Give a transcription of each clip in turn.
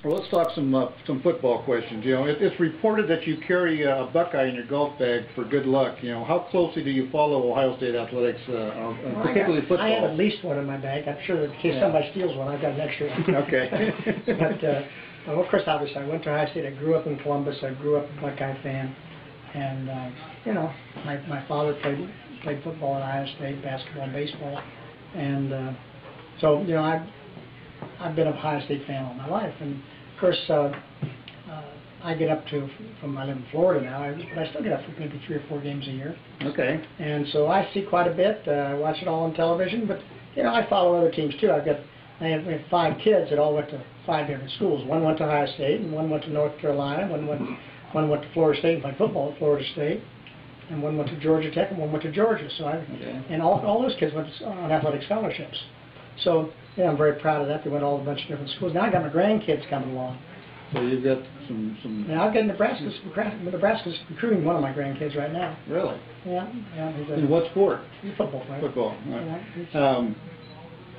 Well, let's talk some football questions. You know, it's reported that you carry a Buckeye in your golf bag for good luck. You know, how closely do you follow Ohio State athletics, particularly football? I have at least one in my bag. I'm sure that in case somebody steals one, I've got an extra one. Okay. But well, of course, obviously, I went to Ohio State. I grew up in Columbus. I grew up a Buckeye fan, and you know, my father played football at Ohio State, basketball, and baseball, and so you know, I've been an Ohio State fan all my life, and of course, I get up to, I live in Florida now, but I still get up for maybe 3 or 4 games a year. Okay. And so I see quite a bit. I watch it all on television, but you know, I follow other teams too. I have 5 kids that all went to 5 different schools. One went to Ohio State, and one went to North Carolina. One went to Florida State and played football at Florida State, and one went to Georgia Tech, and one went to Georgia. So and all those kids went on athletic scholarships. So yeah, I'm very proud of that. They went all a bunch of different schools. Now I got my grandkids coming along. So you've got some. Now I've got Nebraska's recruiting one of my grandkids right now. Really? Yeah. In what sport? Football player. Football. Right.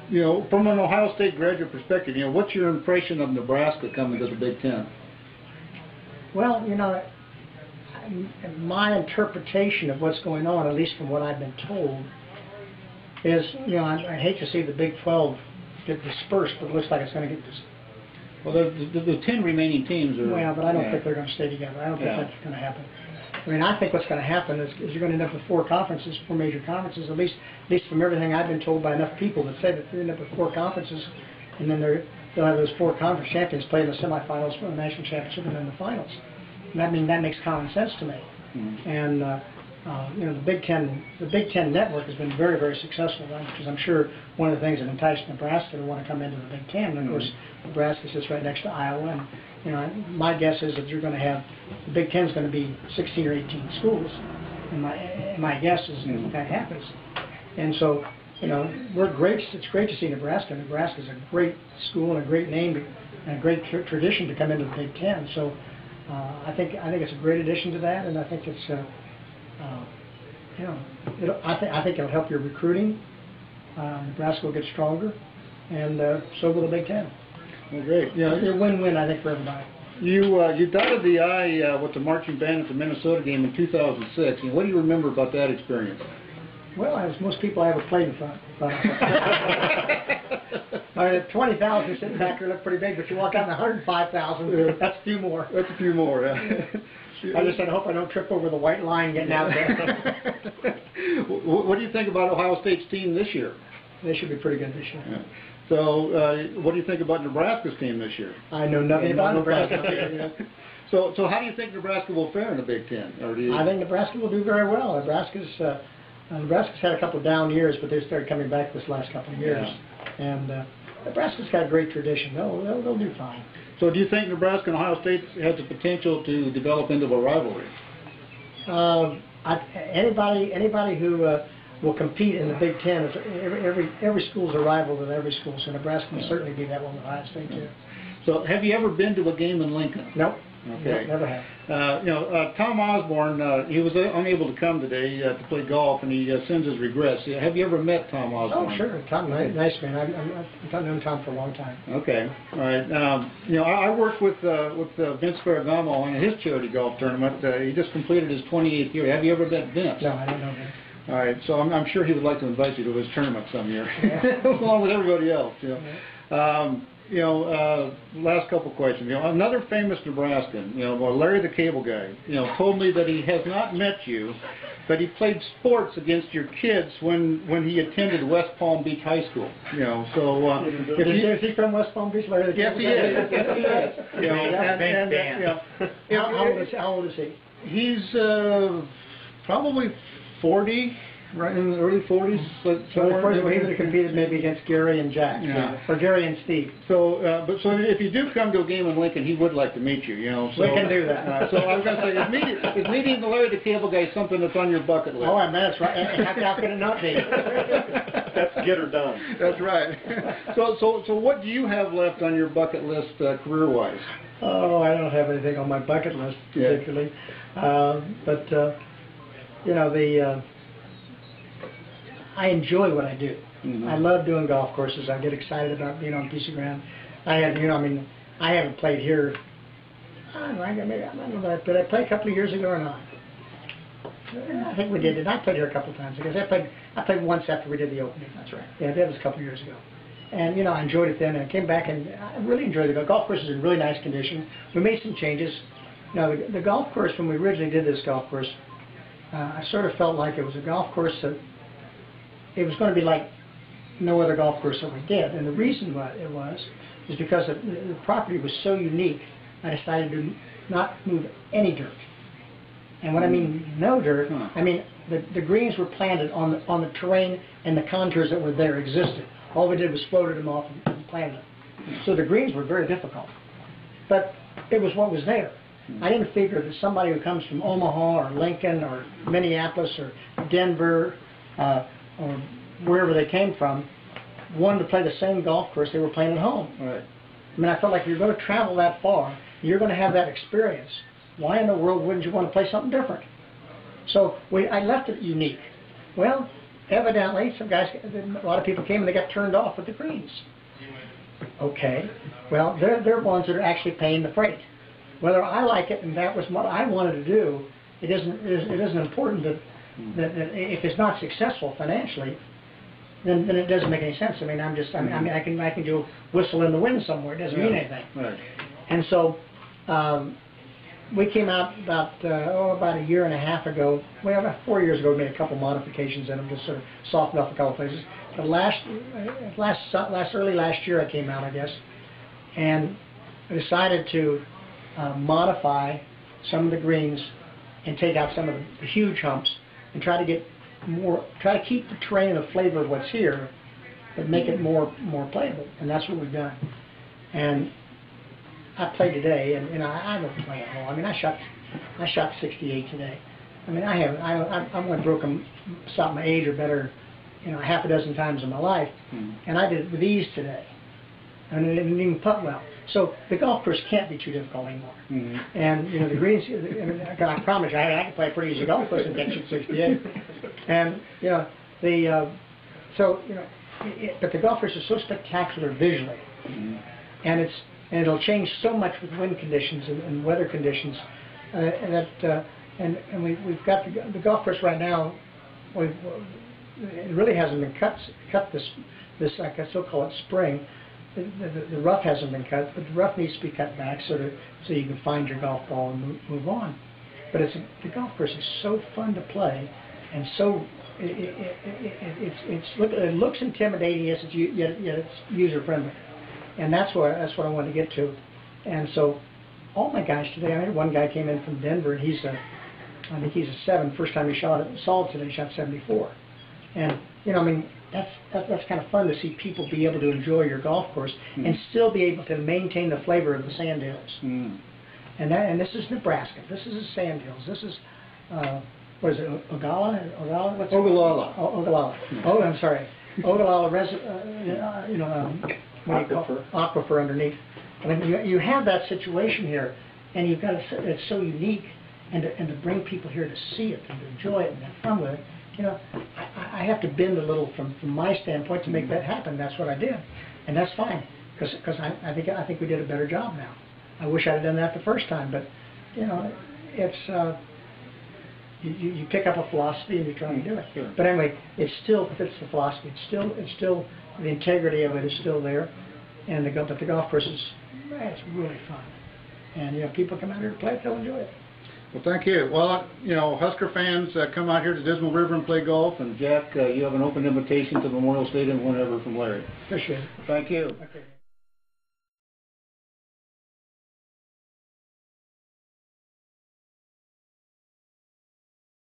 You know, from an Ohio State graduate perspective, you know, what's your impression of Nebraska coming to the Big Ten? Well, you know, my interpretation of what's going on, at least from what I've been told, is, you know, I hate to see the Big 12 get dispersed, but it looks like it's going to get dispersed. Well, the 10 remaining teams are... Well, but I don't think they're going to stay together. I don't think that's going to happen. I mean, I think what's going to happen is you're going to end up with 4 conferences, 4 major conferences, at least from everything I've been told by enough people that say that they end up with 4 conferences, and then they'll have those 4 conference champions play in the semifinals for the national championship and then the finals. And that makes common sense to me. Mm-hmm. And you know, the Big Ten network has been very, very successful, because I'm sure one of the things that enticed Nebraska to want to come into the Big Ten. And of course, Nebraska sits right next to Iowa, and you know, my guess is that you're going to have the Big Ten is going to be 16 or 18 schools. And my guess is if that happens. And so, you know, it's great to see Nebraska. Nebraska is a great school and a great name and a great tradition to come into the Big Ten. So I think it's a great addition to that, and I think it's you know, I think it'll help your recruiting. Nebraska will get stronger, and so will the Big Ten. Well, great. Yeah, it's a win-win, I think, for everybody. You dotted the I with the marching band at the Minnesota game in 2006. And what do you remember about that experience? Well, as most people I ever played in front of. I mean, 20,000 sitting back there looked pretty big, but you walk out in 105,000, that's a few more. That's a few more, yeah. I just said, I hope I don't trip over the white line getting out there. What do you think about Ohio State's team this year? They should be pretty good this year. Yeah. So, what do you think about Nebraska's team this year? I know nothing about Nebraska. So how do you think Nebraska will fare in the Big Ten? I think Nebraska will do very well. Nebraska's had a couple of down years, but they started coming back this last couple of years. Yeah. And Nebraska's got a great tradition. They'll do fine. So do you think Nebraska and Ohio State has the potential to develop into a rivalry? Anybody who will compete in the Big Ten, every school's a rival to every school, so Nebraska can certainly be that one with Ohio State too. So have you ever been to a game in Lincoln? Nope. Okay. No, never have. You know, Tom Osborne, he was unable to come today to play golf, and he sends his regrets. Have you ever met Tom Osborne? Oh, sure. Tom, nice man. I've known Tom for a long time. Okay. All right. You know, I worked with Vince Ferragamo on his charity golf tournament. He just completed his 28th year. Have you ever met Vince? No, I don't know him. All right. So I'm sure he would like to invite you to his tournament some year, along with everybody else. You know. Yeah. You know, last couple questions. You know, another famous Nebraskan, you know, Larry the Cable Guy, you know, told me that he has not met you, but he played sports against your kids when he attended West Palm Beach High School. You know, so is he from West Palm Beach, Larry the Cable Guy? Yes, he is. You know, how old is he? He's probably 40. Right in the early 40s. So he would have competed maybe against Gary and Jack, or Gary and Steve. So, so if you do come to a game in Lincoln, he would like to meet you. You know, so, we can do that. So I was going to say, is meeting the Larry the Cable Guy something that's on your bucket list? Oh, man, that's right. And how can it not be? That's get her done. That's right. So what do you have left on your bucket list career-wise? Oh, I don't have anything on my bucket list particularly, but you know I enjoy what I do. Mm-hmm. I love doing golf courses. I get excited about being on a piece of ground. I had, you know, I mean, I haven't played here. I don't know, did I play a couple of years ago or not? I think we did. I played here a couple of times. I guess I played once after we did the opening. That's right. Yeah, that was a couple of years ago. And, I enjoyed it then, and I came back, and I really enjoyed the golf course. Is in really nice condition. We made some changes. The golf course, when we originally did this golf course, I sort of felt like it was a golf course that it was going to be like no other golf course that we did. And the reason why it was is because the property was so unique, I decided to not move any dirt. And when I mean no dirt, I mean the greens were planted on the terrain, and the contours that were there existed. All we did was floated them off and planted them. So the greens were very difficult. But it was what was there. I didn't figure that somebody who comes from Omaha or Lincoln or Minneapolis or Denver or wherever they came from wanted to play the same golf course they were playing at home. Right. I mean, I felt like if you're going to travel that far, you're going to have that experience. Why in the world wouldn't you want to play something different? So I left it unique. Well, evidently, a lot of people came and they got turned off with the greens. Okay, well, they're ones that are actually paying the freight. Whether I like it and that was what I wanted to do, it isn't important that if it's not successful financially, then it doesn't make any sense. I mean, I can do whistle in the wind somewhere. It doesn't mean anything. Right. And so we came out about a year and a half ago. Well, about 4 years ago, we made a couple modifications in them, just sort of softened up a couple places. But early last year, I came out, I guess, and I decided to modify some of the greens and take out some of the huge humps and try to keep the terrain and the flavor of what's here, but make it more playable. And that's what we've done. And I played today, and I don't play at all. I mean, I shot 68 today. I mean, I went broken, stopped my age or better, half a dozen times in my life, and I did it with ease today. And it didn't even putt well. So the golf course can't be too difficult anymore. And the greens, I promise you, I can play a pretty easy golf course and get shoot 68. And but the golf course is so spectacular visually, and it'll change so much with wind conditions and weather conditions, and we've got the golf course right now. It really hasn't been cut this like I still call it spring. The rough hasn't been cut, but the rough needs to be cut back so you can find your golf ball and move on. But the golf course is so fun to play, and so it looks intimidating, yet it's user friendly, and that's what I wanted to get to. And so all my guys today, I had one guy came in from Denver, and I think he's a 7. First time he saw it today, he shot 74. And I mean, that's kind of fun to see people be able to enjoy your golf course and still be able to maintain the flavor of the sand hills. And this is Nebraska. This is the sand hills. This is what is it? Ogallala? What's Ogallala. Ogallala. Oh, I'm sorry. Ogallala aquifer underneath. I mean, you have that situation here, and you've got it's so unique, and to bring people here to see it and to enjoy it and have fun with it. I have to bend a little from my standpoint to make that happen. That's what I did, and that's fine because I think we did a better job now. I wish I'd have done that the first time, but it's you pick up a philosophy and you try to do it. Sure. But anyway, it still fits the philosophy. It's still the integrity of it is still there, and the golf course it's really fun, and people come out here to play it, they'll enjoy it. Well, thank you. Well, Husker fans come out here to Dismal River and play golf, and Jack, you have an open invitation to Memorial Stadium whenever from Larry. Appreciate it. Thank you. Okay.